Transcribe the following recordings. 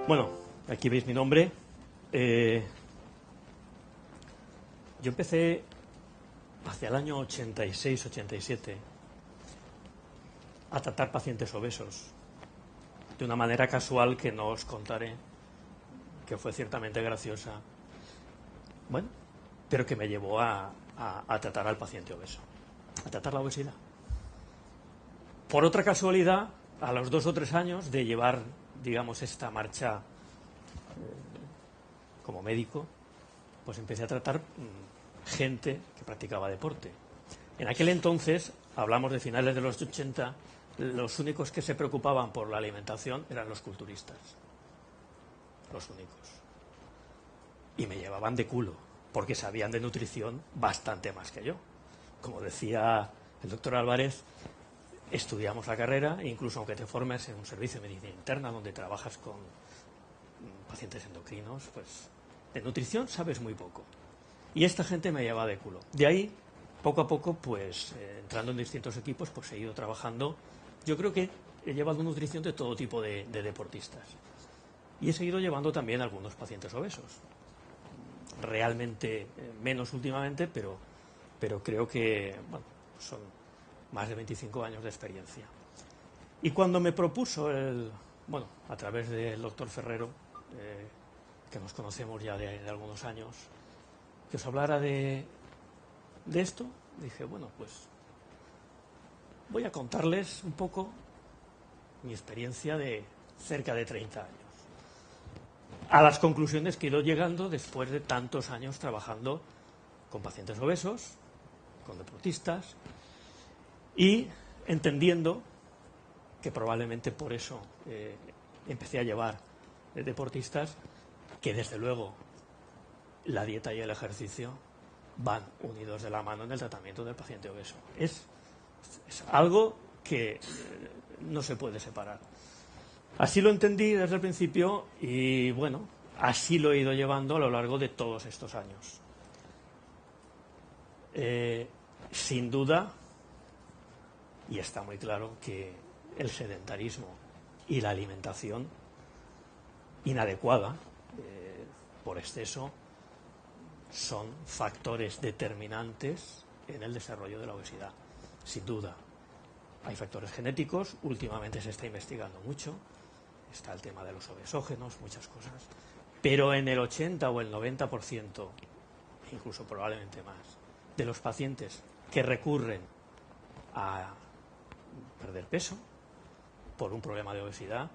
Bueno, aquí veis mi nombre. Yo empecé hacia el año 86-87 a tratar pacientes obesos de una manera casual que no os contaré, que fue ciertamente graciosa, bueno, pero que me llevó a tratar al paciente obeso, a tratar la obesidad. Por otra casualidad, a los 2 o 3 años de llevar, digamos, esta marcha como médico, pues empecé a tratar gente que practicaba deporte. En aquel entonces, hablamos de finales de los 80, los únicos que se preocupaban por la alimentación eran los culturistas. Los únicos. Y me llevaban de culo, porque sabían de nutrición bastante más que yo. Como decía el doctor Álvarez, estudiamos la carrera, e incluso aunque te formes en un servicio de medicina interna donde trabajas con pacientes endocrinos, pues de nutrición sabes muy poco. Y esta gente me llevaba de culo. De ahí, poco a poco, pues entrando en distintos equipos, pues he ido trabajando. Yo creo que he llevado nutrición de todo tipo de deportistas. Y he seguido llevando también algunos pacientes obesos. Realmente menos últimamente, pero creo que bueno, son más de 25 años de experiencia. Y cuando me propuso, a través del doctor Ferrero, que nos conocemos ya de algunos años, que os hablara de esto, dije, bueno, pues voy a contarles un poco mi experiencia de cerca de 30 años. A las conclusiones que he ido llegando después de tantos años trabajando con pacientes obesos, con deportistas, y entendiendo que probablemente por eso empecé a llevar deportistas, que desde luego la dieta y el ejercicio van unidos de la mano en el tratamiento del paciente obeso. Es algo que no se puede separar. Así lo entendí desde el principio y bueno, así lo he ido llevando a lo largo de todos estos años. Sin duda, y está muy claro que el sedentarismo y la alimentación inadecuada por exceso son factores determinantes en el desarrollo de la obesidad. Sin duda, hay factores genéticos, últimamente se está investigando mucho, está el tema de los obesógenos, muchas cosas, pero en el 80 o el 90%, incluso probablemente más, de los pacientes que recurren a perder peso por un problema de obesidad,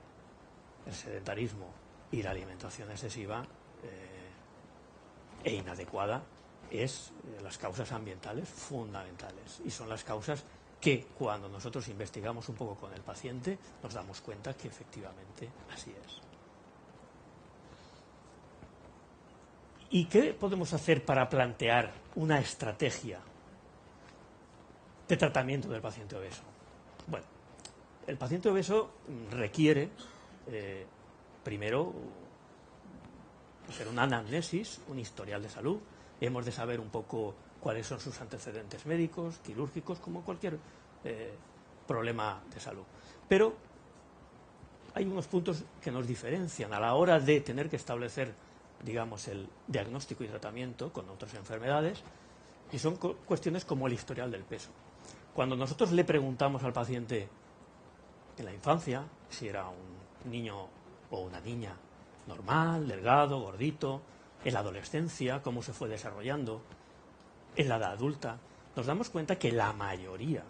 el sedentarismo y la alimentación excesiva e inadecuada es las causas ambientales fundamentales, y son las causas que cuando nosotros investigamos un poco con el paciente nos damos cuenta que efectivamente así es. ¿Y qué podemos hacer para plantear una estrategia de tratamiento del paciente obeso? Bueno, el paciente obeso requiere primero hacer una anamnesis, un historial de salud. Hemos de saber un poco cuáles son sus antecedentes médicos, quirúrgicos, como cualquier problema de salud. Pero hay unos puntos que nos diferencian a la hora de tener que establecer, digamos, el diagnóstico y tratamiento con otras enfermedades, y son cuestiones como el historial del peso. Cuando nosotros le preguntamos al paciente en la infancia si era un niño o una niña normal, delgado, gordito, en la adolescencia, cómo se fue desarrollando, en la edad adulta, nos damos cuenta que la mayoría,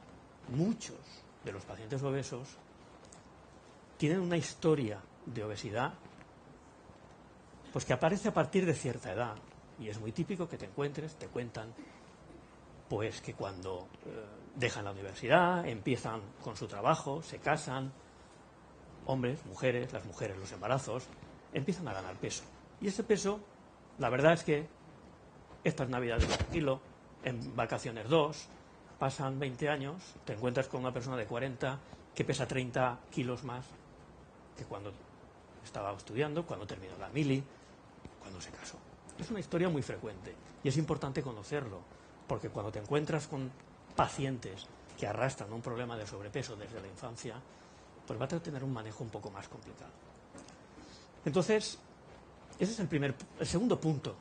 muchos de los pacientes obesos, tienen una historia de obesidad pues que aparece a partir de cierta edad. Y es muy típico que te cuentan, pues que cuando dejan la universidad, empiezan con su trabajo, se casan, hombres, mujeres, las mujeres, los embarazos, empiezan a ganar peso. Y ese peso, la verdad es que estas navidades 1 kilo, en vacaciones 2, pasan 20 años, te encuentras con una persona de 40 que pesa 30 kilos más que cuando estaba estudiando, cuando terminó la mili, cuando se casó. Es una historia muy frecuente y es importante conocerlo, porque cuando te encuentras con pacientes que arrastran un problema de sobrepeso desde la infancia, pues va a tener un manejo un poco más complicado. Entonces, ese es el segundo punto,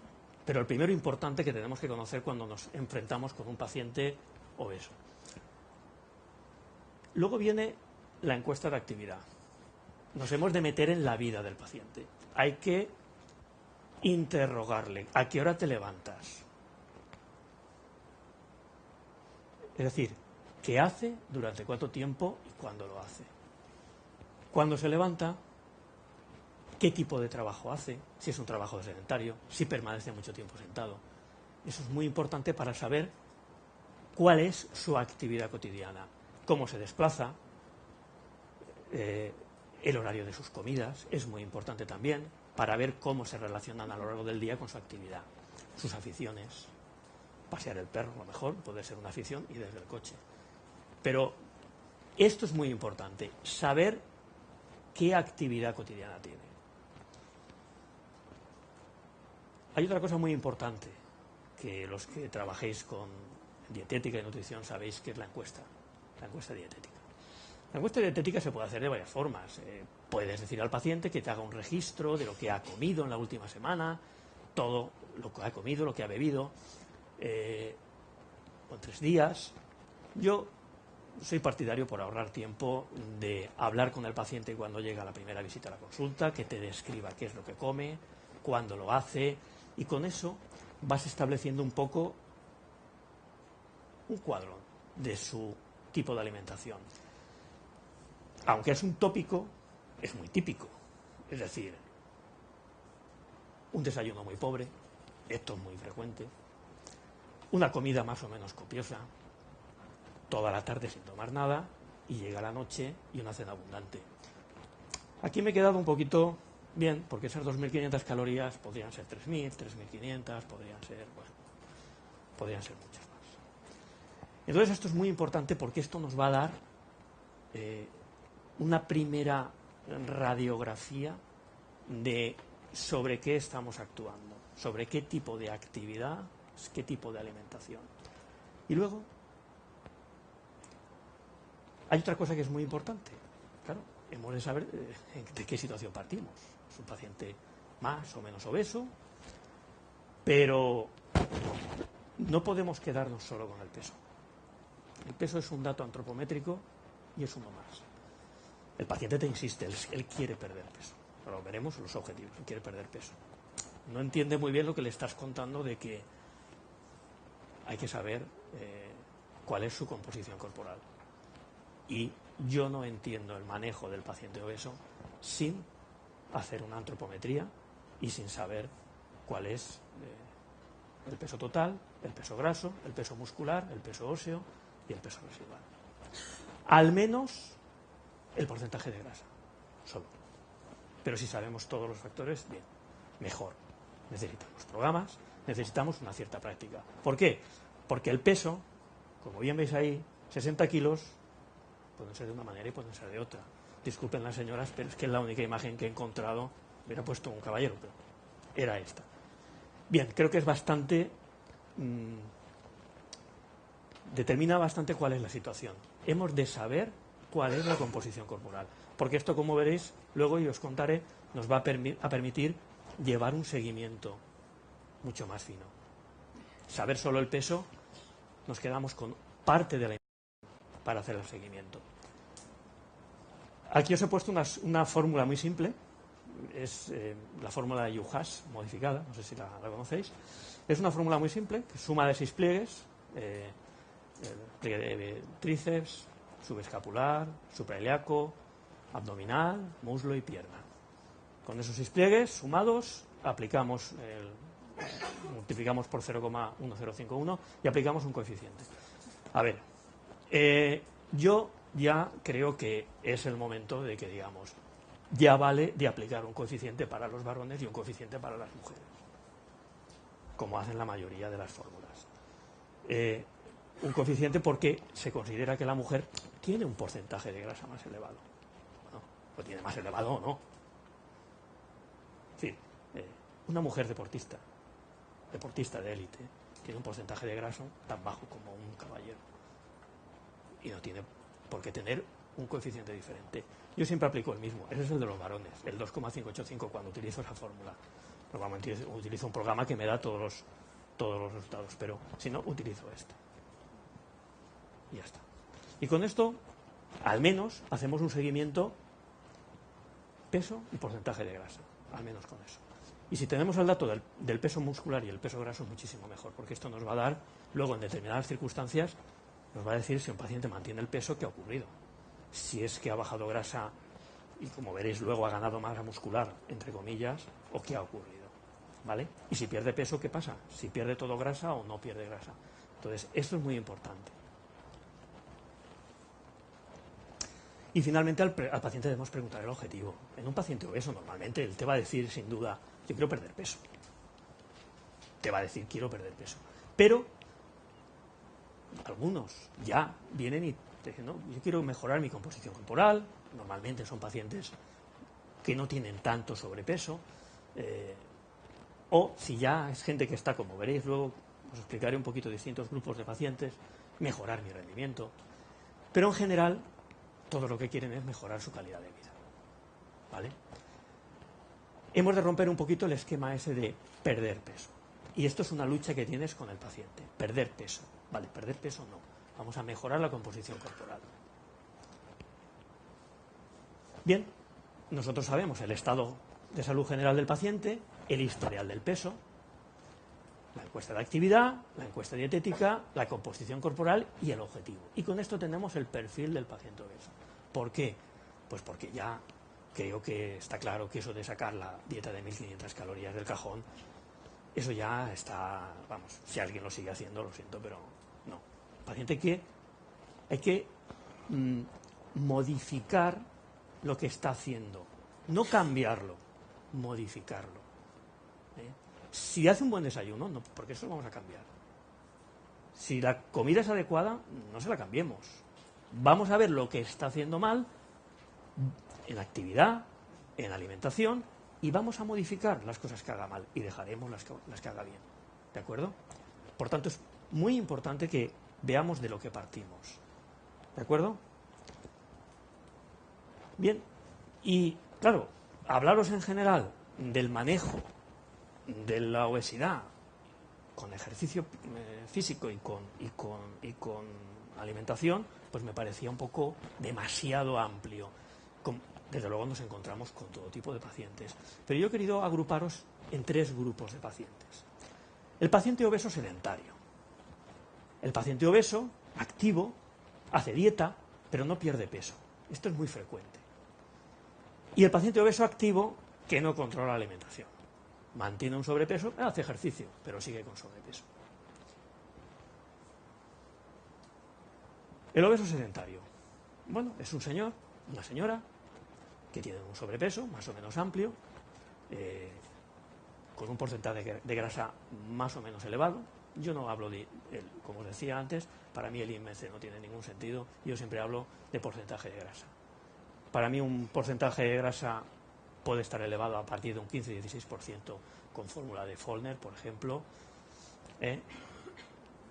pero el primero importante que tenemos que conocer cuando nos enfrentamos con un paciente obeso. Luego viene la encuesta de actividad. Nos hemos de meter en la vida del paciente. Hay que interrogarle. ¿A qué hora te levantas? Es decir, ¿qué hace, durante cuánto tiempo y cuándo lo hace? ¿Cuándo se levanta? ¿Qué tipo de trabajo hace? Si es un trabajo sedentario, si permanece mucho tiempo sentado. Eso es muy importante para saber cuál es su actividad cotidiana, cómo se desplaza, el horario de sus comidas es muy importante también para ver cómo se relacionan a lo largo del día con su actividad, sus aficiones. Pasear el perro, a lo mejor, puede ser una afición y desde el coche. Pero esto es muy importante, saber qué actividad cotidiana tiene. Hay otra cosa muy importante, que los que trabajéis con dietética y nutrición sabéis que es la encuesta dietética. La encuesta dietética se puede hacer de varias formas. Puedes decir al paciente que te haga un registro de lo que ha comido en la última semana, todo lo que ha comido, lo que ha bebido, con 3 días. Yo soy partidario, por ahorrar tiempo, de hablar con el paciente cuando llega a la primera visita a la consulta, que te describa qué es lo que come, cuándo lo hace, y con eso vas estableciendo un poco un cuadro de su tipo de alimentación. Aunque es un tópico, es muy típico. Es decir, un desayuno muy pobre, esto es muy frecuente, una comida más o menos copiosa, toda la tarde sin tomar nada, y llega la noche y una cena abundante. Aquí me he quedado un poquito bien, porque esas 2.500 calorías podrían ser 3.000, 3.500, podrían ser muchas más. Entonces esto es muy importante porque esto nos va a dar una primera radiografía de sobre qué estamos actuando, sobre qué tipo de actividad, qué tipo de alimentación. Y luego hay otra cosa que es muy importante. Claro, hemos de saber de qué situación partimos. Es un paciente más o menos obeso, pero no podemos quedarnos solo con el peso. El peso es un dato antropométrico y es uno más. El paciente te insiste, él quiere perder peso. Ahora veremos los objetivos, él quiere perder peso. No entiende muy bien lo que le estás contando de que hay que saber cuál es su composición corporal. Y yo no entiendo el manejo del paciente obeso sin hacer una antropometría y sin saber cuál es el peso total, el peso graso, el peso muscular, el peso óseo y el peso residual. Al menos el porcentaje de grasa, solo. Pero si sabemos todos los factores, bien, mejor. Necesitamos programas, necesitamos una cierta práctica. ¿Por qué? Porque el peso, como bien veis ahí, 60 kilos, pueden ser de una manera y pueden ser de otra. Disculpen las señoras, pero es que es la única imagen que he encontrado. Hubiera puesto un caballero, pero era esta. Bien, creo que es bastante... determina bastante cuál es la situación. Hemos de saber cuál es la composición corporal. Porque esto, como veréis, luego yo os contaré, nos va a permitir llevar un seguimiento mucho más fino. Saber solo el peso, nos quedamos con parte de la información para hacer el seguimiento. Aquí os he puesto una fórmula muy simple, es la fórmula de Yuhasz modificada, no sé si la conocéis. Es una fórmula muy simple, que suma de 6 pliegues, el pliegue de tríceps, subescapular, suprailíaco, abdominal, muslo y pierna. Con esos 6 pliegues sumados, aplicamos multiplicamos por 0,1051 y aplicamos un coeficiente. A ver, yo ya creo que es el momento de que digamos, ya vale de aplicar un coeficiente para los varones y un coeficiente para las mujeres, como hacen la mayoría de las fórmulas. Un coeficiente porque se considera que la mujer tiene un porcentaje de grasa más elevado. Bueno, pues tiene más elevado o no. En fin, una mujer deportista de élite, tiene un porcentaje de grasa tan bajo como un caballero. Y no tiene por qué tener un coeficiente diferente. Yo siempre aplico el mismo, ese es el de los varones, el 2,585 cuando utilizo esa fórmula. Normalmente utilizo un programa que me da todos los resultados, pero si no, utilizo este. Y ya está. Y con esto, al menos, hacemos un seguimiento peso y porcentaje de grasa, al menos con eso. Y si tenemos el dato del peso muscular y el peso graso, muchísimo mejor, porque esto nos va a dar, luego en determinadas circunstancias, nos va a decir si un paciente mantiene el peso, qué ha ocurrido. Si es que ha bajado grasa y, como veréis, luego ha ganado masa muscular, entre comillas, o qué ha ocurrido. ¿Vale? Y si pierde peso, ¿qué pasa? Si pierde todo grasa o no pierde grasa. Entonces, esto es muy importante. Y finalmente al paciente debemos preguntar el objetivo. En un paciente obeso, normalmente, él te va a decir, sin duda, yo quiero perder peso. Te va a decir, quiero perder peso. Pero algunos ya vienen y te dicen, no, yo quiero mejorar mi composición corporal. Normalmente son pacientes que no tienen tanto sobrepeso. O si ya es gente que está, como veréis luego, os explicaré un poquito distintos grupos de pacientes, mejorar mi rendimiento. Pero en general, todo lo que quieren es mejorar su calidad de vida. ¿Vale? Hemos de romper un poquito el esquema ese de perder peso. Y esto es una lucha que tienes con el paciente. Perder peso. Vale, perder peso no. Vamos a mejorar la composición corporal. Bien, nosotros sabemos el estado de salud general del paciente, el historial del peso, la encuesta de actividad, la encuesta dietética, la composición corporal y el objetivo. Y con esto tenemos el perfil del paciente obeso. ¿Por qué? Pues porque ya creo que está claro que eso de sacar la dieta de 1500 calorías del cajón, eso ya está, vamos, si alguien lo sigue haciendo, lo siento, pero no. Paciente que hay que modificar lo que está haciendo, no cambiarlo, modificarlo. Si hace un buen desayuno, no, porque eso lo vamos a cambiar. Si la comida es adecuada, no se la cambiemos. Vamos a ver lo que está haciendo mal en actividad, en alimentación, y vamos a modificar las cosas que haga mal y dejaremos las que haga bien. ¿De acuerdo? Por tanto, es muy importante que veamos de lo que partimos. ¿De acuerdo? Bien, y claro, hablaros en general del manejo de la obesidad con ejercicio físico y con alimentación, pues me parecía un poco demasiado amplio. Desde luego nos encontramos con todo tipo de pacientes, pero yo he querido agruparos en 3 grupos de pacientes. El paciente obeso sedentario, el paciente obeso activo, hace dieta, pero no pierde peso. Esto es muy frecuente. Y el paciente obeso activo que no controla la alimentación. Mantiene un sobrepeso, hace ejercicio, pero sigue con sobrepeso. El obeso sedentario. Bueno, es un señor, una señora, que tiene un sobrepeso más o menos amplio, con un porcentaje de grasa más o menos elevado. Yo no hablo como os decía antes, para mí el IMC no tiene ningún sentido, yo siempre hablo de porcentaje de grasa. Para mí un porcentaje de grasa puede estar elevado a partir de un 15-16% con fórmula de Follner, por ejemplo.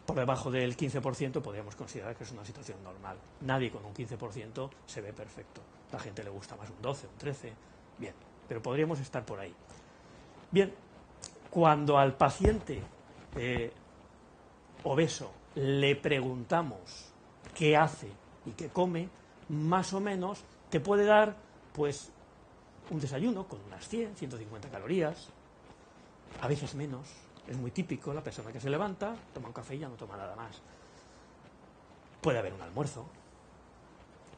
Por debajo del 15% podríamos considerar que es una situación normal. Nadie con un 15% se ve perfecto. A la gente le gusta más un 12, un 13, bien, pero podríamos estar por ahí. Bien, cuando al paciente obeso le preguntamos qué hace y qué come, más o menos te puede dar pues un desayuno con unas 100, 150 calorías, a veces menos. Es muy típico la persona que se levanta, toma un café y ya no toma nada más. Puede haber un almuerzo,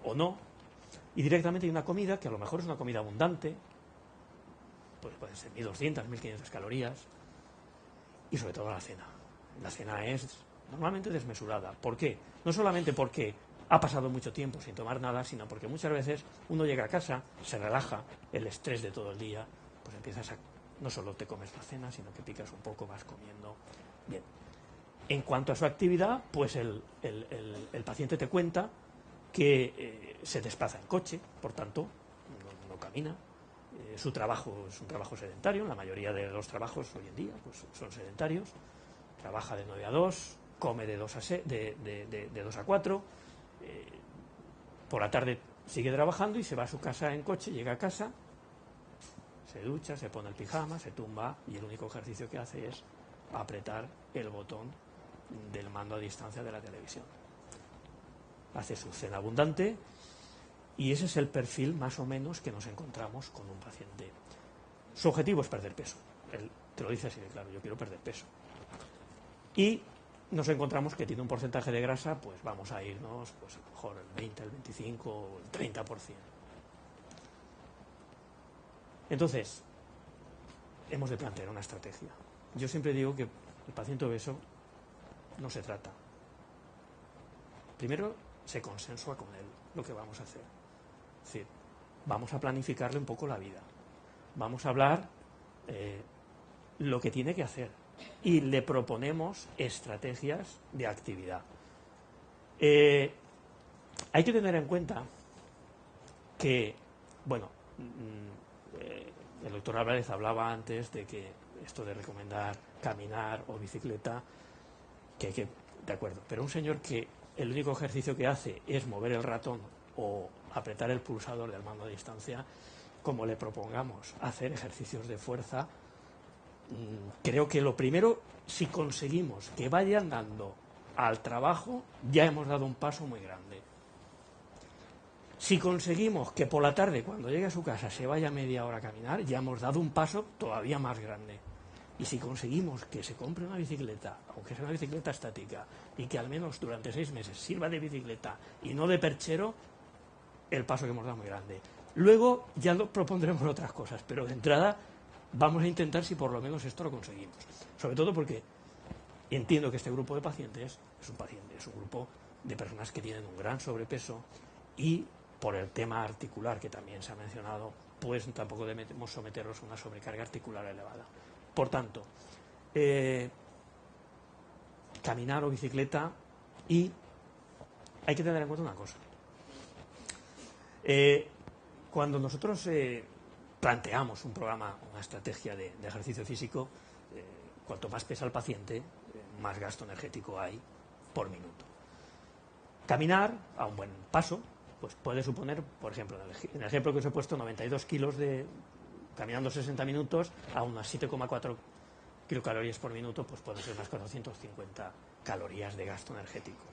o no, y directamente hay una comida que a lo mejor es una comida abundante, pues pueden ser 1200, 1500 calorías, y sobre todo la cena. La cena es normalmente desmesurada. ¿Por qué? No solamente porque ha pasado mucho tiempo sin tomar nada, sino porque muchas veces uno llega a casa, se relaja, el estrés de todo el día, pues empiezas a... No solo te comes la cena, sino que picas un poco, vas comiendo. Bien. En cuanto a su actividad, pues el paciente te cuenta que se desplaza en coche, por tanto, no camina. Su trabajo es un trabajo sedentario, la mayoría de los trabajos hoy en día pues, son sedentarios. Trabaja de 9 a 2, come de 2 a 4, por la tarde sigue trabajando y se va a su casa en coche, llega a casa, se ducha, se pone el pijama, se tumba y el único ejercicio que hace es apretar el botón del mando a distancia de la televisión. Hace su cena abundante y ese es el perfil más o menos que nos encontramos con un paciente. Su objetivo es perder peso. Él te lo dice así de claro, yo quiero perder peso. Y nos encontramos que tiene un porcentaje de grasa, pues vamos a irnos, pues a lo mejor el 20, el 25 o el 30%. Entonces, hemos de plantear una estrategia. Yo siempre digo que el paciente obeso no se trata. Primero, se consensúa con él lo que vamos a hacer. Es decir, vamos a planificarle un poco la vida. Vamos a hablar lo que tiene que hacer y le proponemos estrategias de actividad. Hay que tener en cuenta que, bueno, el doctor Álvarez hablaba antes de que esto de recomendar caminar o bicicleta, que hay que, de acuerdo, pero un señor que el único ejercicio que hace es mover el ratón o apretar el pulsador del mando a distancia, como le propongamos hacer ejercicios de fuerza, creo que lo primero, si conseguimos que vaya andando al trabajo, ya hemos dado un paso muy grande. Si conseguimos que por la tarde, cuando llegue a su casa, se vaya media hora a caminar, ya hemos dado un paso todavía más grande. Y si conseguimos que se compre una bicicleta, aunque sea una bicicleta estática, y que al menos durante 6 meses sirva de bicicleta y no de perchero, el paso que hemos dado es muy grande. Luego ya propondremos otras cosas, pero de entrada vamos a intentar si por lo menos esto lo conseguimos. Sobre todo porque entiendo que este grupo de pacientes es un grupo de personas que tienen un gran sobrepeso y por el tema articular que también se ha mencionado, pues tampoco debemos someterlos a una sobrecarga articular elevada. Por tanto, caminar o bicicleta, y hay que tener en cuenta una cosa. Cuando nosotros planteamos un programa, una estrategia de ejercicio físico, cuanto más pesa el paciente, más gasto energético hay por minuto. Caminar a un buen paso, pues puede suponer, por ejemplo, en el ejemplo que os he puesto, 92 kilos caminando 60 minutos a unas 7,4 kilocalorías por minuto, pues pueden ser unas 450 calorías de gasto energético.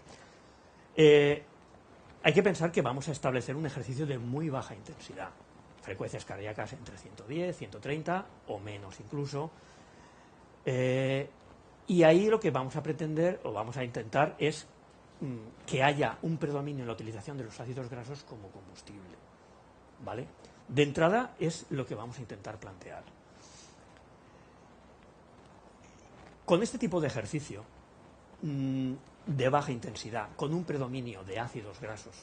Hay que pensar que vamos a establecer un ejercicio de muy baja intensidad, frecuencias cardíacas entre 110, 130 o menos incluso, y ahí lo que vamos a pretender o vamos a intentar es que haya un predominio en la utilización de los ácidos grasos como combustible, ¿vale? De entrada es lo que vamos a intentar plantear. Con este tipo de ejercicio de baja intensidad, con un predominio de ácidos grasos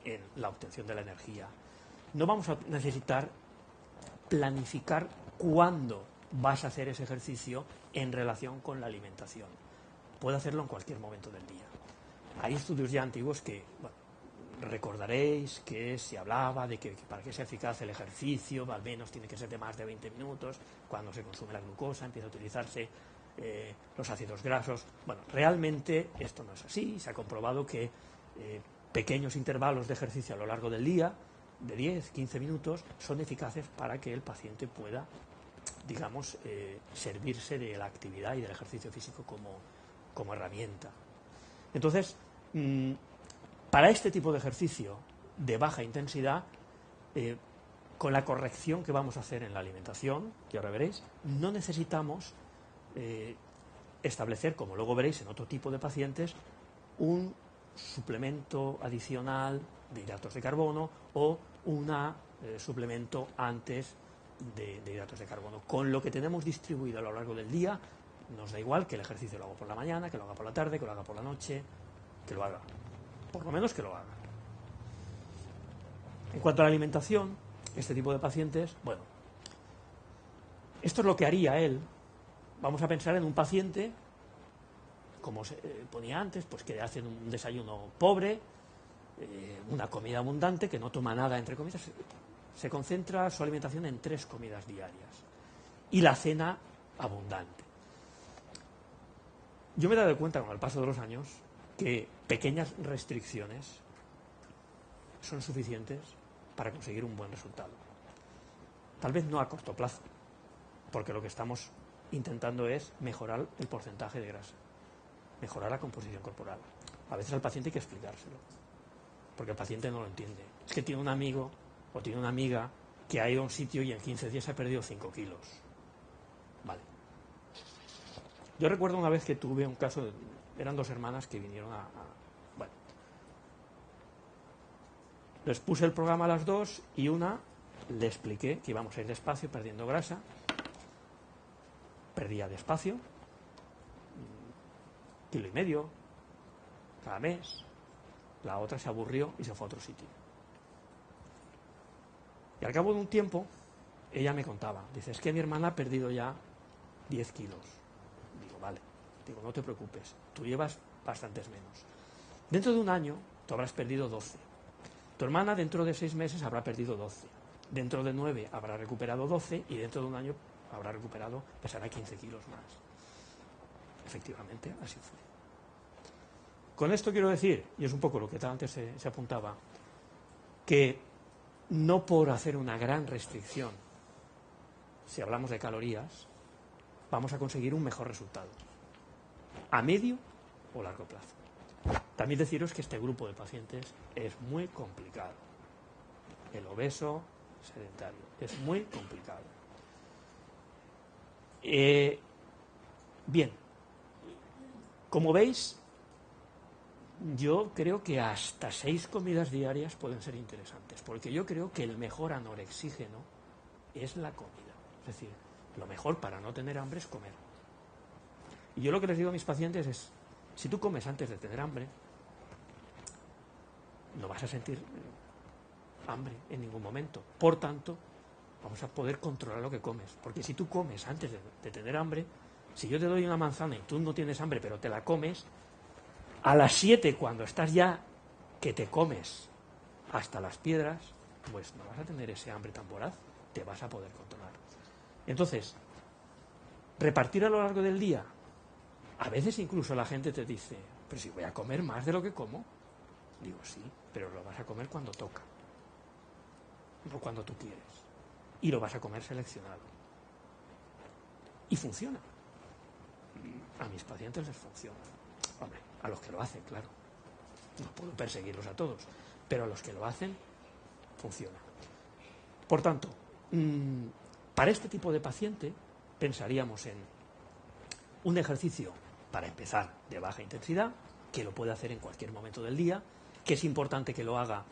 en la obtención de la energía, no vamos a necesitar planificar cuándo vas a hacer ese ejercicio en relación con la alimentación. Puede hacerlo en cualquier momento del día. Hay estudios ya antiguos que, bueno, recordaréis que se hablaba de que para que sea eficaz el ejercicio, al menos tiene que ser de más de 20 minutos, cuando se consume la glucosa, empieza a utilizarse los ácidos grasos. Bueno, realmente esto no es así. Se ha comprobado que pequeños intervalos de ejercicio a lo largo del día, de 10, 15 minutos, son eficaces para que el paciente pueda, digamos, servirse de la actividad y del ejercicio físico como herramienta. Entonces, para este tipo de ejercicio de baja intensidad, con la corrección que vamos a hacer en la alimentación, que ahora veréis, no necesitamos establecer, como luego veréis en otro tipo de pacientes, un suplemento adicional de hidratos de carbono o un suplemento antes de hidratos de carbono. Con lo que tenemos distribuido a lo largo del día, nos da igual que el ejercicio lo haga por la mañana, que lo haga por la tarde, que lo haga por la noche, que lo haga. Por lo menos que lo haga. En cuanto a la alimentación, este tipo de pacientes, bueno, esto es lo que haría él. Vamos a pensar en un paciente, como se ponía antes, pues que hacen un desayuno pobre, una comida abundante, que no toma nada entre comidas, se concentra su alimentación en 3 comidas diarias y la cena abundante. Yo me he dado cuenta con el paso de los años que pequeñas restricciones son suficientes para conseguir un buen resultado. Tal vez no a corto plazo, porque lo que estamos intentando es mejorar el porcentaje de grasa, mejorar la composición corporal. A veces al paciente hay que explicárselo, porque el paciente no lo entiende. Es que tiene un amigo o tiene una amiga que ha ido a un sitio y en 15 días ha perdido 5 kilos. Vale. Yo recuerdo una vez que tuve un caso, eran 2 hermanas que vinieron bueno, les puse el programa a las 2 y una le expliqué que íbamos a ir despacio perdiendo grasa, perdía despacio, 1,5 kilos cada mes. La otra se aburrió y se fue a otro sitio. Y al cabo de un tiempo, ella me contaba, dice, es que mi hermana ha perdido ya 10 kilos. Digo, vale, digo, no te preocupes, tú llevas bastantes menos. Dentro de un año, tú habrás perdido 12. Tu hermana dentro de 6 meses habrá perdido 12. Dentro de 9 habrá recuperado 12 y dentro de un año habrá recuperado, pesará 15 kilos más. Efectivamente, así fue. Con esto quiero decir, y es un poco lo que antes se apuntaba, que no por hacer una gran restricción, si hablamos de calorías, vamos a conseguir un mejor resultado, a medio o largo plazo. También deciros que este grupo de pacientes es muy complicado. El obeso sedentario es muy complicado. Bien, como veis, yo creo que hasta 6 comidas diarias pueden ser interesantes, porque yo creo que el mejor anorexígeno es la comida. Es decir, lo mejor para no tener hambre es comer. Y yo lo que les digo a mis pacientes es, si tú comes antes de tener hambre, no vas a sentir hambre en ningún momento. Por tanto, vamos a poder controlar lo que comes. Porque si tú comes antes de tener hambre, si yo te doy una manzana y tú no tienes hambre, pero te la comes, a las 7, cuando estás ya que te comes hasta las piedras, pues no vas a tener ese hambre tan voraz, te vas a poder controlar. Entonces, repartir a lo largo del día, a veces incluso la gente te dice, pero si voy a comer más de lo que como. Digo, sí, pero lo vas a comer cuando toca, no cuando tú quieres. Y lo vas a comer seleccionado. Y funciona. A mis pacientes les funciona. Hombre, a los que lo hacen, claro. No puedo perseguirlos a todos, pero a los que lo hacen, funciona. Por tanto, para este tipo de paciente, pensaríamos en un ejercicio para empezar de baja intensidad, que lo puede hacer en cualquier momento del día, que es importante que lo haga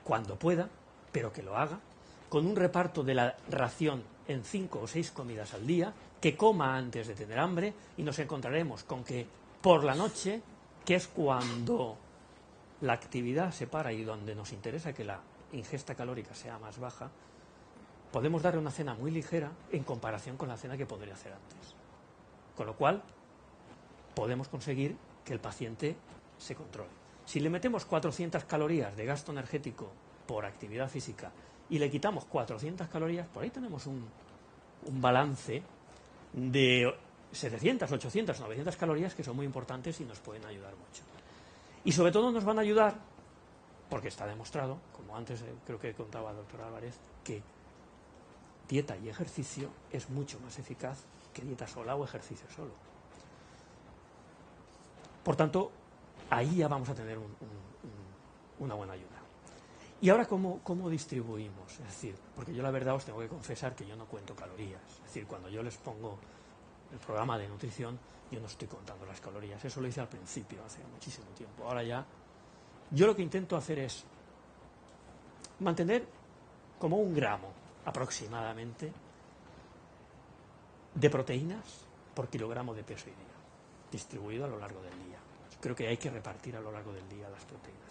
cuando pueda, pero que lo haga, con un reparto de la ración en 5 o 6 comidas al día, que coma antes de tener hambre, y nos encontraremos con que por la noche, que es cuando la actividad se para y donde nos interesa que la ingesta calórica sea más baja, podemos darle una cena muy ligera en comparación con la cena que podría hacer antes. Con lo cual, podemos conseguir que el paciente se controle. Si le metemos 400 calorías de gasto energético por actividad física y le quitamos 400 calorías, por ahí tenemos un balance de 700, 800, 900 calorías que son muy importantes y nos pueden ayudar mucho. Y sobre todo nos van a ayudar, porque está demostrado, como antes creo que contaba el doctor Álvarez, que dieta y ejercicio es mucho más eficaz que dieta sola o ejercicio solo. Por tanto, ahí ya vamos a tener una buena ayuda. Y ahora, ¿cómo distribuimos? Es decir, porque yo la verdad os tengo que confesar que yo no cuento calorías. Es decir, cuando yo les pongo el programa de nutrición, yo no estoy contando las calorías. Eso lo hice al principio, hace muchísimo tiempo. Ahora ya, yo lo que intento hacer es mantener como 1 gramo aproximadamente de proteínas por kilogramo de peso y día, distribuido a lo largo del día. Creo que hay que repartir a lo largo del día las proteínas.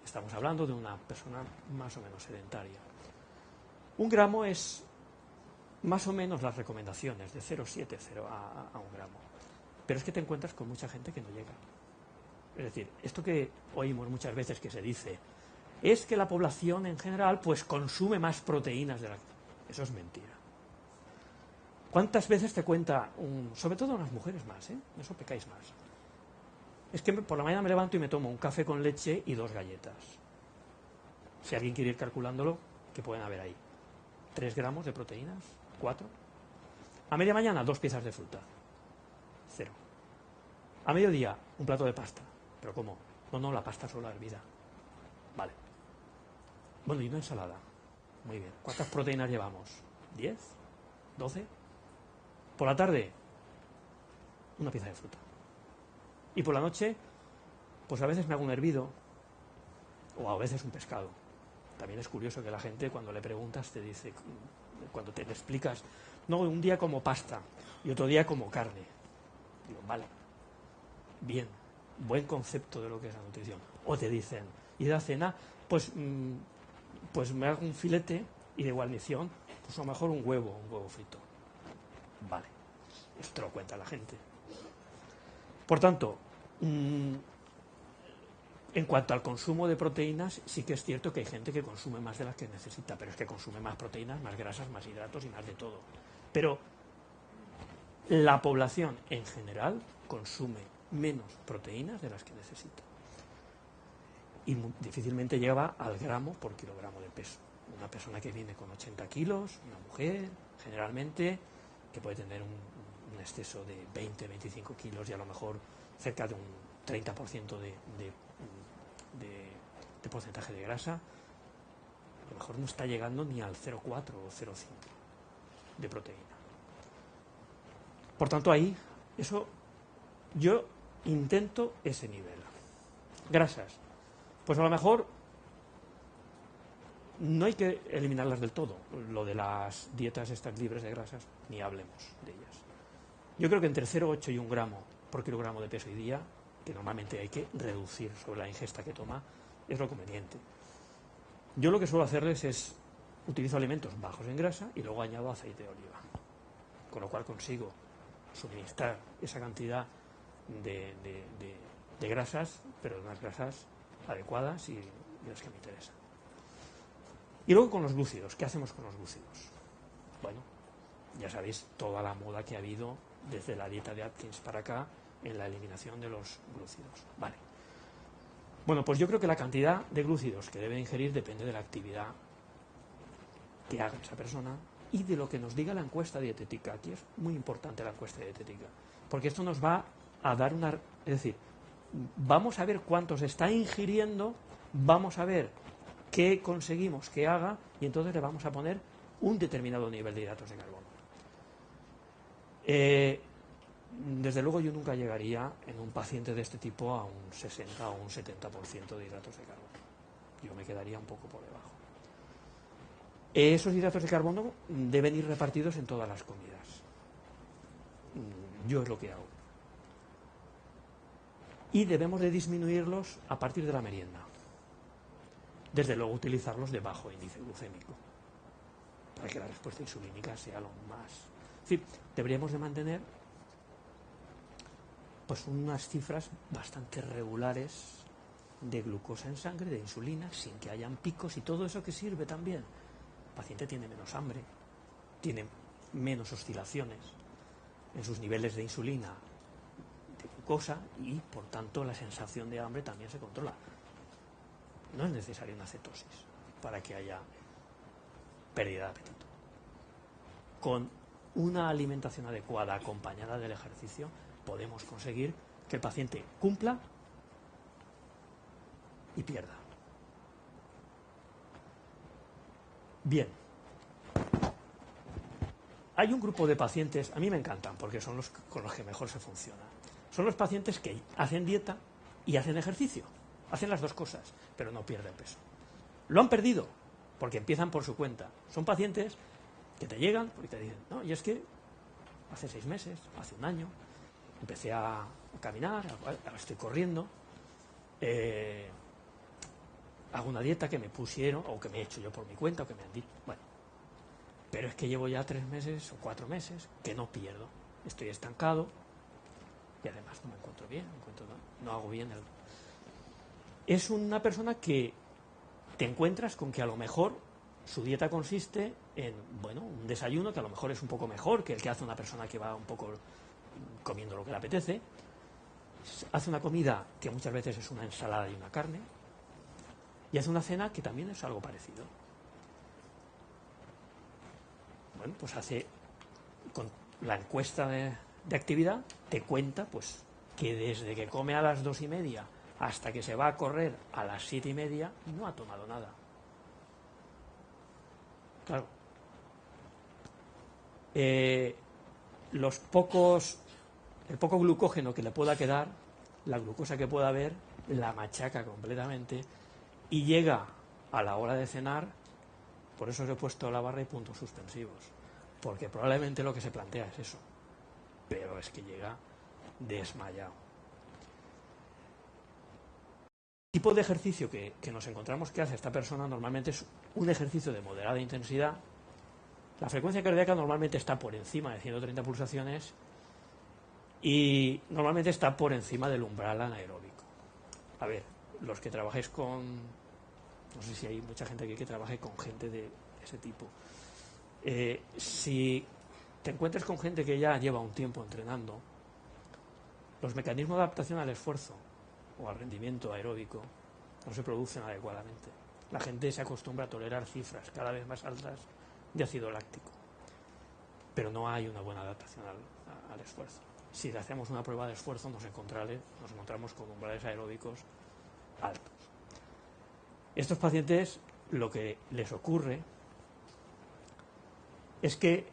Estamos hablando de una persona más o menos sedentaria. 1 gramo es más o menos las recomendaciones, de 0,7 a 1 gramo. Pero es que te encuentras con mucha gente que no llega. Es decir, esto que oímos muchas veces que se dice, es que la población en general pues consume más proteínas de la... Eso es mentira. ¿Cuántas veces te cuenta, sobre todo las mujeres más, eso pecáis más? Es que por la mañana me levanto y me tomo un café con leche y 2 galletas. Si alguien quiere ir calculándolo, ¿qué pueden haber ahí? 3 gramos de proteínas, 4. A media mañana, 2 piezas de fruta, 0. A mediodía, un plato de pasta. ¿Pero cómo? No, la pasta sola hervida. Vale. Bueno, y una ensalada. Muy bien. ¿Cuántas proteínas llevamos? ¿10? ¿12? Por la tarde, una pieza de fruta. Y por la noche, pues a veces me hago un hervido, o a veces un pescado. También es curioso que la gente, cuando le preguntas, te dice, cuando te le explicas, no, un día como pasta y otro día como carne. Digo, vale, bien, buen concepto de lo que es la nutrición. O te dicen, y de la cena, pues me hago un filete y de guarnición, pues a lo mejor un huevo frito. Vale, esto lo cuenta la gente. Por tanto, en cuanto al consumo de proteínas, sí que es cierto que hay gente que consume más de las que necesita, pero es que consume más proteínas, más grasas, más hidratos y más de todo. Pero la población en general consume menos proteínas de las que necesita. Y difícilmente llega al gramo por kilogramo de peso. Una persona que viene con 80 kilos, una mujer, generalmente, que puede tener un exceso de 20-25 kilos y a lo mejor cerca de un 30% de porcentaje de grasa, a lo mejor no está llegando ni al 0,4 o 0,5 de proteína. Por tanto, ahí, eso, yo intento ese nivel. Grasas, pues a lo mejor no hay que eliminarlas del todo. Lo de las dietas estas libres de grasas, ni hablemos de ellas. Yo creo que entre 0,8 y 1 gramo por kilogramo de peso y día, que normalmente hay que reducir sobre la ingesta que toma, es lo conveniente. Yo lo que suelo hacerles es, utilizo alimentos bajos en grasa y luego añado aceite de oliva, con lo cual consigo suministrar esa cantidad de grasas, pero de unas grasas adecuadas y las que me interesan. Y luego con los glúcidos, ¿qué hacemos con los glúcidos? Bueno, ya sabéis toda la moda que ha habido desde la dieta de Atkins para acá en la eliminación de los glúcidos. Vale. Bueno, pues yo creo que la cantidad de glúcidos que debe ingerir depende de la actividad que haga esa persona y de lo que nos diga la encuesta dietética. Aquí es muy importante la encuesta dietética, porque esto nos va a dar una... Es decir, vamos a ver cuántos está ingiriendo, vamos a ver qué conseguimos que haga y entonces le vamos a poner un determinado nivel de hidratos de carbono. Desde luego yo nunca llegaría en un paciente de este tipo a un 60 o un 70% de hidratos de carbono. Yo me quedaría un poco por debajo. Esos hidratos de carbono deben ir repartidos en todas las comidas. Yo es lo que hago. Y debemos de disminuirlos a partir de la merienda. Desde luego utilizarlos de bajo índice glucémico, para que la respuesta insulínica sea lo más... Es decir, deberíamos de mantener pues unas cifras bastante regulares de glucosa en sangre, de insulina, sin que hayan picos y todo eso que sirve también. El paciente tiene menos hambre, tiene menos oscilaciones en sus niveles de insulina, de glucosa y por tanto la sensación de hambre también se controla. No es necesaria una cetosis para que haya pérdida de apetito. Con una alimentación adecuada acompañada del ejercicio podemos conseguir que el paciente cumpla y pierda. Bien. Hay un grupo de pacientes, a mí me encantan porque son los con los que mejor se funciona. Son los pacientes que hacen dieta y hacen ejercicio. Hacen las dos cosas, pero no pierden peso. Lo han perdido porque empiezan por su cuenta. Son pacientes que te llegan porque te dicen, no, y es que hace 6 meses, hace 1 año, empecé a caminar, ahora estoy corriendo, hago una dieta que me pusieron, o que me he hecho yo por mi cuenta, o que me han dicho, bueno, pero es que llevo ya 3 meses o 4 meses que no pierdo, estoy estancado y además no me encuentro bien, no hago bien. Es una persona que te encuentras con que a lo mejor su dieta consiste en, bueno, un desayuno que a lo mejor es un poco mejor que el que hace una persona que va un poco comiendo lo que le apetece. Hace una comida que muchas veces es una ensalada y una carne. y hace una cena que también es algo parecido. Bueno, pues hace, con la encuesta de actividad, te cuenta pues que desde que come a las 2:30 hasta que se va a correr a las 7:30 no ha tomado nada. Claro. El poco glucógeno que le pueda quedar, la glucosa que pueda haber, la machaca completamente y llega a la hora de cenar. Por eso os he puesto la barra y puntos suspensivos, porque probablemente lo que se plantea es eso, pero es que llega desmayado. El tipo de ejercicio que nos encontramos que hace esta persona normalmente es un ejercicio de moderada intensidad. La frecuencia cardíaca normalmente está por encima de 130 pulsaciones y normalmente está por encima del umbral anaeróbico. A ver, los que trabajéis con... No sé si hay mucha gente aquí que trabaje con gente de ese tipo. Si te encuentras con gente que ya lleva un tiempo entrenando, los mecanismos de adaptación al esfuerzo o al rendimiento aeróbico no se producen adecuadamente. La gente se acostumbra a tolerar cifras cada vez más altas de ácido láctico, pero no hay una buena adaptación al esfuerzo. Si le hacemos una prueba de esfuerzo nos encontramos con umbrales aeróbicos altos. Estos pacientes lo que les ocurre es que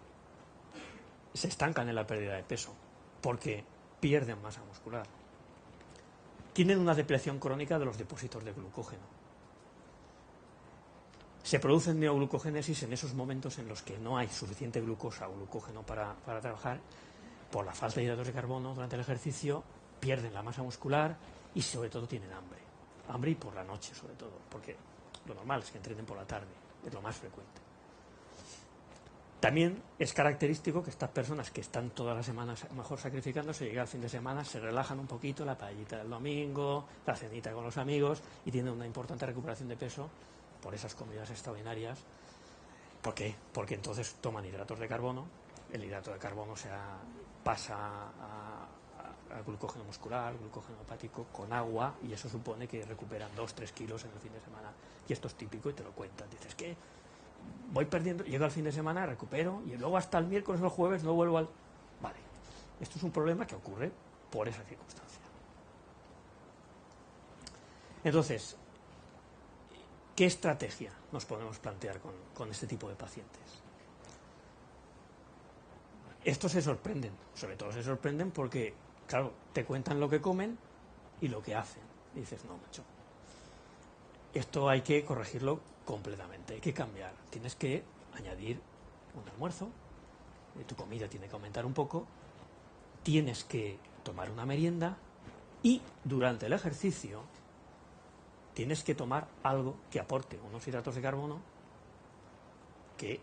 se estancan en la pérdida de peso porque pierden masa muscular. Tienen una depleción crónica de los depósitos de glucógeno. Se producen neoglucogénesis en esos momentos en los que no hay suficiente glucosa o glucógeno para trabajar. Por la falta de hidratos de carbono durante el ejercicio pierden la masa muscular y sobre todo tienen hambre. Hambre y por la noche sobre todo, porque lo normal es que entrenen por la tarde, es lo más frecuente. También es característico que estas personas que están todas las semanas mejor sacrificándose, llega al fin de semana, se relajan un poquito, la paellita del domingo, la cenita con los amigos y tienen una importante recuperación de peso por esas comidas extraordinarias. ¿Por qué? Porque entonces toman hidratos de carbono, el hidrato de carbono pasa a glucógeno muscular, glucógeno hepático con agua y eso supone que recuperan 2-3 kilos en el fin de semana. Y esto es típico y te lo cuentan. Dices que voy perdiendo, llego al fin de semana, recupero y luego hasta el miércoles o el jueves no vuelvo al... Vale, esto es un problema que ocurre por esa circunstancia. Entonces, ¿qué estrategia nos podemos plantear con este tipo de pacientes? Estos se sorprenden, sobre todo se sorprenden porque, claro, te cuentan lo que comen y lo que hacen. Y dices, no, macho, esto hay que corregirlo completamente, hay que cambiar. Tienes que añadir un almuerzo, tu comida tiene que aumentar un poco, tienes que tomar una merienda y durante el ejercicio tienes que tomar algo que aporte unos hidratos de carbono que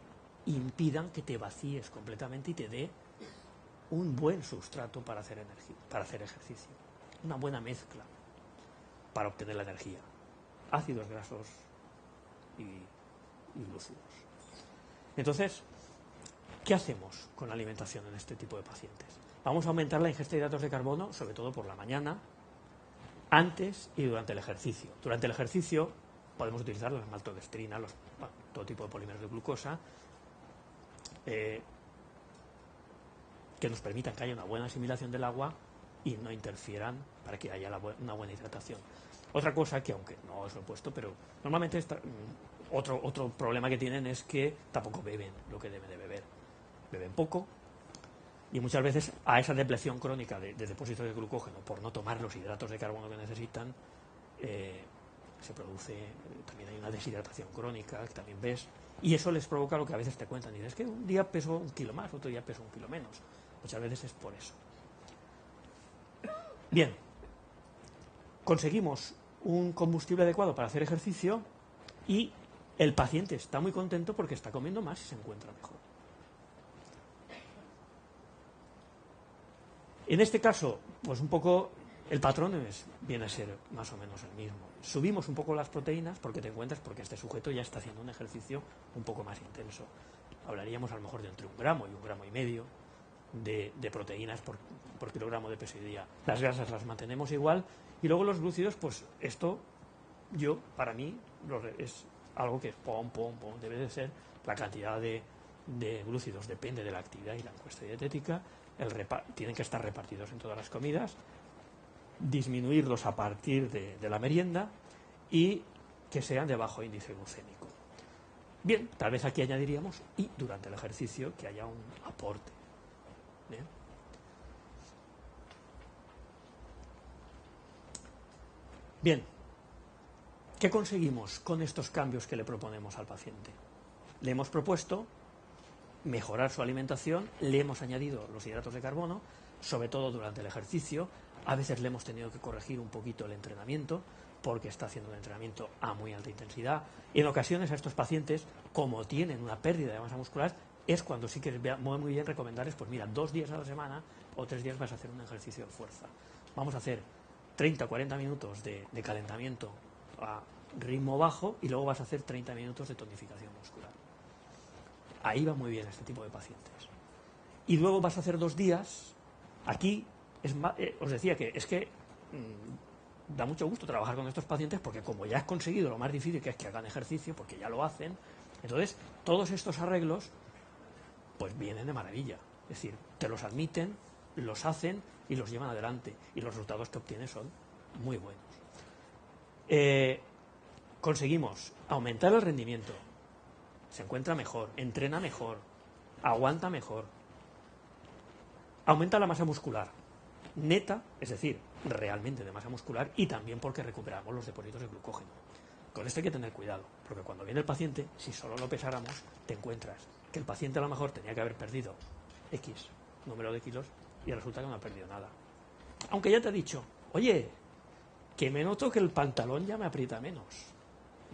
impidan que te vacíes completamente y te dé un buen sustrato para hacer ejercicio, una buena mezcla para obtener la energía, ácidos grasos y glúcidos. Entonces, ¿qué hacemos con la alimentación en este tipo de pacientes? Vamos a aumentar la ingesta de hidratos de carbono, sobre todo por la mañana, antes y durante el ejercicio. Durante el ejercicio podemos utilizar la maltodextrina, todo tipo de polímeros de glucosa, que nos permitan que haya una buena asimilación del agua y no interfieran para que haya una buena hidratación. Otra cosa que, aunque no os lo he puesto, pero normalmente otro problema que tienen es que tampoco beben lo que deben de beber. Beben poco y muchas veces a esa depleción crónica de depósitos de glucógeno por no tomar los hidratos de carbono que necesitan se produce, también hay una deshidratación crónica que también ves y eso les provoca lo que a veces te cuentan y dices que un día peso 1 kilo más, otro día peso 1 kilo menos. Muchas veces es por eso. Bien, conseguimos un combustible adecuado para hacer ejercicio y el paciente está muy contento porque está comiendo más y se encuentra mejor. En este caso, pues un poco el patrón viene a ser más o menos el mismo. Subimos un poco las proteínas porque te encuentras porque este sujeto ya está haciendo un ejercicio un poco más intenso. Hablaríamos a lo mejor de entre 1 gramo y 1,5 gramos de proteínas por kilogramo de peso y día. Las grasas las mantenemos igual y luego los glúcidos, pues esto para mí, es algo que debe de ser la cantidad de glúcidos, depende de la actividad y la encuesta dietética, tienen que estar repartidos en todas las comidas, disminuirlos a partir de la merienda y que sean de bajo índice glucémico. Bien, tal vez aquí añadiríamos y durante el ejercicio que haya un aporte. ¿Bien? Bien, ¿qué conseguimos con estos cambios que le proponemos al paciente? Le hemos propuesto mejorar su alimentación, le hemos añadido los hidratos de carbono, sobre todo durante el ejercicio. A veces le hemos tenido que corregir un poquito el entrenamiento, porque está haciendo un entrenamiento a muy alta intensidad. En ocasiones a estos pacientes, como tienen una pérdida de masa muscular, es cuando sí que es muy bien recomendarles, pues mira, 2 días a la semana o 3 días vas a hacer un ejercicio de fuerza. Vamos a hacer 30 o 40 minutos de calentamiento a ritmo bajo y luego vas a hacer 30 minutos de tonificación muscular. Ahí va muy bien este tipo de pacientes. Y luego vas a hacer 2 días. Aquí os decía que es que da mucho gusto trabajar con estos pacientes porque como ya has conseguido lo más difícil, que es que hagan ejercicio, porque ya lo hacen, entonces todos estos arreglos pues vienen de maravilla. Es decir, te los admiten, los hacen y los llevan adelante. Y los resultados que obtienes son muy buenos. Conseguimos aumentar el rendimiento, se encuentra mejor, entrena mejor, aguanta mejor, aumenta la masa muscular neta, es decir, realmente de masa muscular, y también porque recuperamos los depósitos de glucógeno. Con esto hay que tener cuidado, porque cuando viene el paciente, si solo lo pesáramos, te encuentras que el paciente a lo mejor tenía que haber perdido X número de kilos y resulta que no ha perdido nada. Aunque ya te ha dicho, oye, que me noto que el pantalón ya me aprieta menos.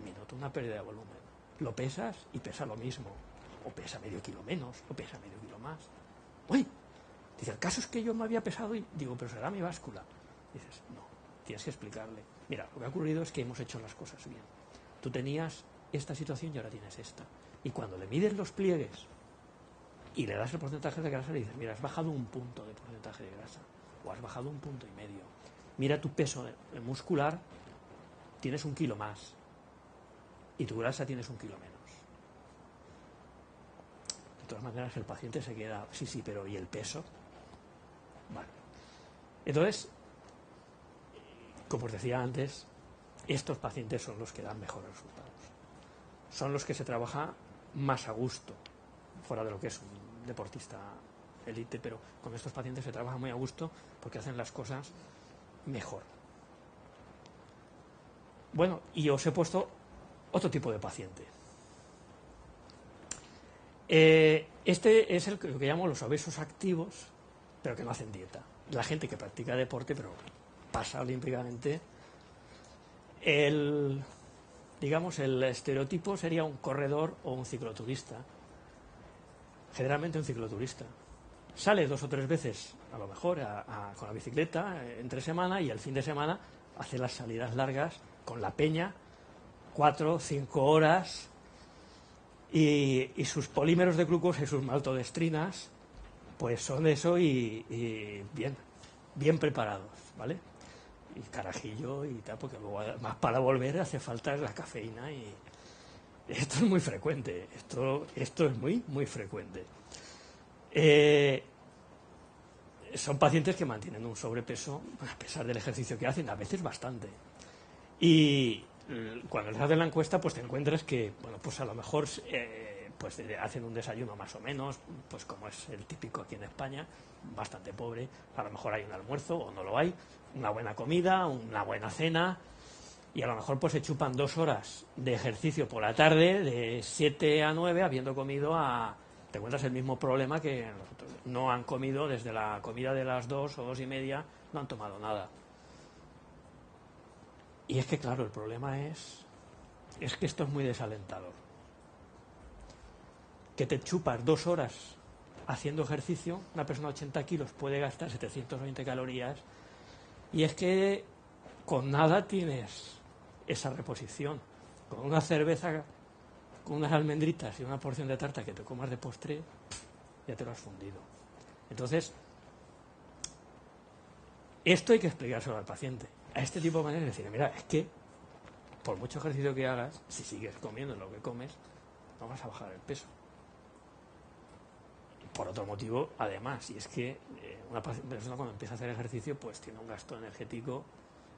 Me noto una pérdida de volumen. Lo pesas y pesa lo mismo. O pesa medio kilo menos, o pesa medio kilo más. ¡Uy! Dice, el caso es que yo me había pesado y digo, pero será mi báscula. Dices, no, tienes que explicarle. Mira, lo que ha ocurrido es que hemos hecho las cosas bien. Tú tenías esta situación y ahora tienes esta. Y cuando le mides los pliegues y le das el porcentaje de grasa, le dices, mira, has bajado 1 punto de porcentaje de grasa, o has bajado 1,5 puntos. Mira tu peso muscular, tienes 1 kilo más, y tu grasa tienes 1 kilo menos. De todas maneras, el paciente se queda, sí, pero ¿y el peso? Vale. Entonces, como os decía antes, estos pacientes son los que dan mejores resultados. Son los que se trabaja más a gusto, fuera de lo que es un deportista élite, pero con estos pacientes se trabaja muy a gusto porque hacen las cosas mejor. Bueno, y os he puesto otro tipo de paciente. Este es lo que llamo los obesos activos, pero que no hacen dieta. La gente que practica deporte, pero pasa olímpicamente. El estereotipo sería un corredor o un cicloturista. Generalmente un cicloturista. Sale 2 o 3 veces, a lo mejor, con la bicicleta entre semana, y el fin de semana hace las salidas largas con la peña, 4 o 5 horas, y sus polímeros de glucosa y sus maltodextrinas pues son eso y bien preparados, ¿vale? Y carajillo y tal, porque luego además para volver hace falta la cafeína, y esto es muy frecuente, esto es muy frecuente. Son pacientes que mantienen un sobrepeso a pesar del ejercicio que hacen, a veces bastante. Y cuando les hacen la encuesta, pues te encuentras que, bueno, pues a lo mejor pues hacen un desayuno más o menos, pues como es el típico aquí en España, bastante pobre. A lo mejor hay un almuerzo o no lo hay, una buena comida, una buena cena, y a lo mejor pues se chupan 2 horas de ejercicio por la tarde, de 7 a 9, habiendo comido te encuentras el mismo problema que nosotros. No han comido desde la comida de las 2 o 2:30, no han tomado nada. Y es que, claro, el problema es que esto es muy desalentador. Que te chupas 2 horas haciendo ejercicio, una persona de 80 kilos puede gastar 720 calorías, y es que con nada tienes esa reposición. Con una cerveza, con unas almendritas y una porción de tarta que te comas de postre, ya te lo has fundido. Entonces, esto hay que explicárselo al paciente. A este tipo de maneras, decir, mira, es que por mucho ejercicio que hagas, si sigues comiendo lo que comes, no vas a bajar el peso. Por otro motivo, además, y es que una persona cuando empieza a hacer ejercicio pues tiene un gasto energético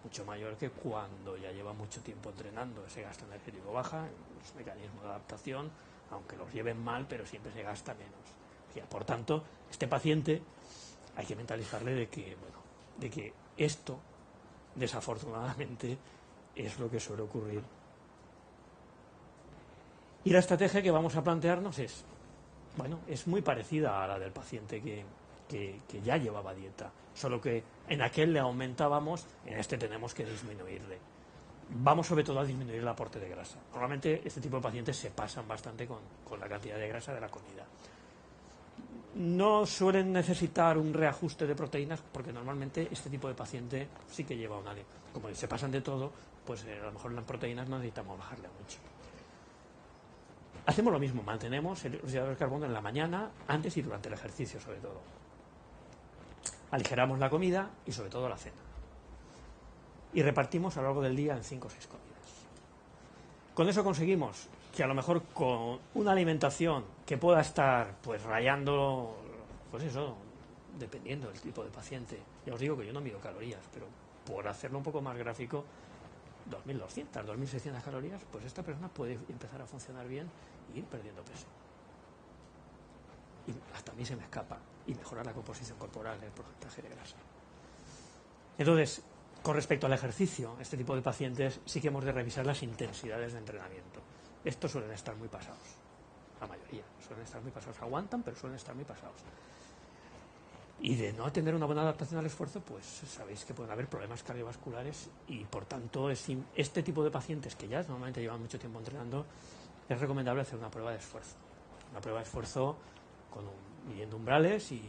mucho mayor que cuando ya lleva mucho tiempo entrenando. Ese gasto energético baja, los mecanismos de adaptación, aunque los lleven mal, pero siempre se gasta menos. Por tanto, este paciente hay que mentalizarle de que esto, desafortunadamente, es lo que suele ocurrir. Y la estrategia que vamos a plantearnos es muy parecida a la del paciente que ya llevaba dieta, solo que en aquel le aumentábamos, en este tenemos que disminuirle. Vamos sobre todo a disminuir el aporte de grasa. Normalmente este tipo de pacientes se pasan bastante con la cantidad de grasa de la comida. No suelen necesitar un reajuste de proteínas porque normalmente este tipo de paciente sí que lleva una dieta. Como se pasan de todo, pues a lo mejor las proteínas no necesitamos bajarle mucho. Hacemos lo mismo, mantenemos los hidratos de carbono en la mañana, antes y durante el ejercicio sobre todo. Aligeramos la comida y sobre todo la cena. Y repartimos a lo largo del día en 5 o 6 comidas. Con eso conseguimos que a lo mejor con una alimentación que pueda estar pues rayando, pues eso, dependiendo del tipo de paciente. Ya os digo que yo no mido calorías, pero por hacerlo un poco más gráfico, 2.200, 2.600 calorías, pues esta persona puede empezar a funcionar bien y ir perdiendo peso. Y hasta a mí se me escapa. Y mejorar la composición corporal, el porcentaje de grasa. Entonces, con respecto al ejercicio, este tipo de pacientes sí que hemos de revisar las intensidades de entrenamiento. Estos suelen estar muy pasados. La mayoría suelen estar muy pasados. Aguantan, pero suelen estar muy pasados. Y de no tener una buena adaptación al esfuerzo, pues sabéis que pueden haber problemas cardiovasculares y por tanto este tipo de pacientes que ya normalmente llevan mucho tiempo entrenando, es recomendable hacer una prueba de esfuerzo. Una prueba de esfuerzo midiendo umbrales y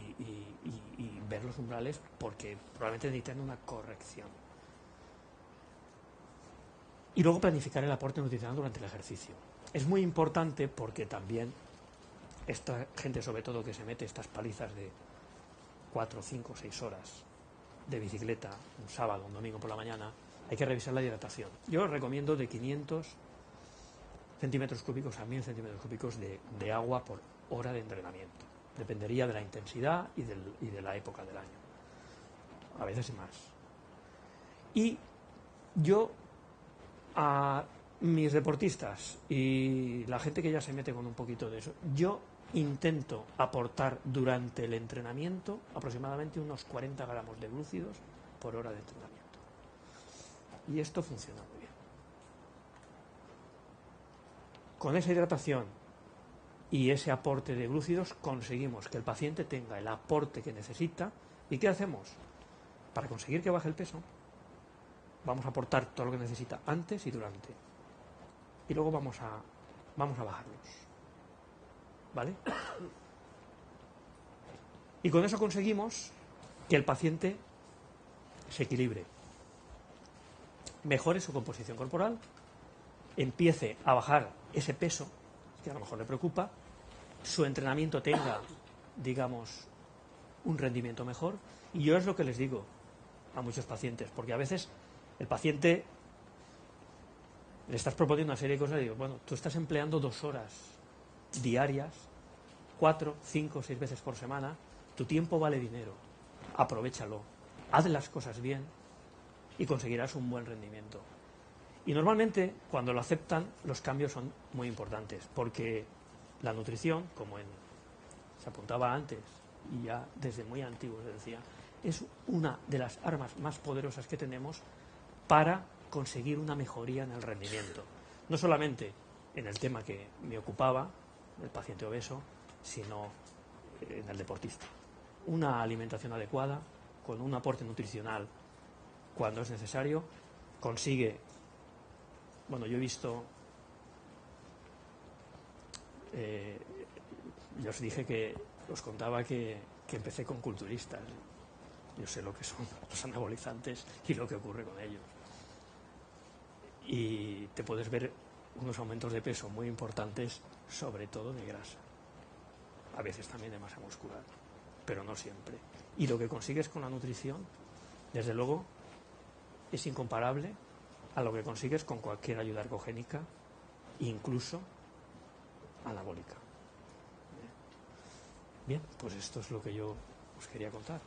ver los umbrales porque probablemente necesitan una corrección. Y luego planificar el aporte nutricional durante el ejercicio. Es muy importante porque también esta gente, sobre todo que se mete estas palizas de 4, 5, 6 horas de bicicleta, un sábado, un domingo por la mañana, hay que revisar la hidratación. Yo os recomiendo de 500 centímetros cúbicos a 1000 centímetros cúbicos de agua por hora de entrenamiento. Dependería de la intensidad y de la época del año. A veces más. Y yo a mis deportistas y la gente que ya se mete con un poquito de eso, yo intento aportar durante el entrenamiento aproximadamente unos 40 gramos de glúcidos por hora de entrenamiento. Y esto funciona muy bien. Con esa hidratación y ese aporte de glúcidos conseguimos que el paciente tenga el aporte que necesita. ¿Y qué hacemos? Para conseguir que baje el peso, vamos a aportar todo lo que necesita antes y durante. Y luego vamos a bajarlos. ¿Vale? Y con eso conseguimos que el paciente se equilibre, mejore su composición corporal, empiece a bajar ese peso que a lo mejor le preocupa, su entrenamiento tenga, digamos, un rendimiento mejor. Y yo es lo que les digo a muchos pacientes, porque a veces el paciente le estás proponiendo una serie de cosas y digo, bueno, tú estás empleando 2 horas diarias, 4, 5, 6 veces por semana, tu tiempo vale dinero, aprovéchalo, haz las cosas bien y conseguirás un buen rendimiento. Y normalmente cuando lo aceptan los cambios son muy importantes, porque la nutrición, como se apuntaba antes y ya desde muy antiguo se decía, es una de las armas más poderosas que tenemos para conseguir una mejoría en el rendimiento. No solamente en el tema que me ocupaba, el paciente obeso, sino en el deportista. Una alimentación adecuada, con un aporte nutricional cuando es necesario, consigue. Bueno, yo he visto, yo os dije que os contaba que empecé con culturistas. Yo sé lo que son los anabolizantes y lo que ocurre con ellos. Y te puedes ver unos aumentos de peso muy importantes, sobre todo de grasa. A veces también de masa muscular, pero no siempre. Y lo que consigues con la nutrición, desde luego, es incomparable a lo que consigues con cualquier ayuda ergogénica, incluso anabólica. Bien, pues esto es lo que yo os quería contar.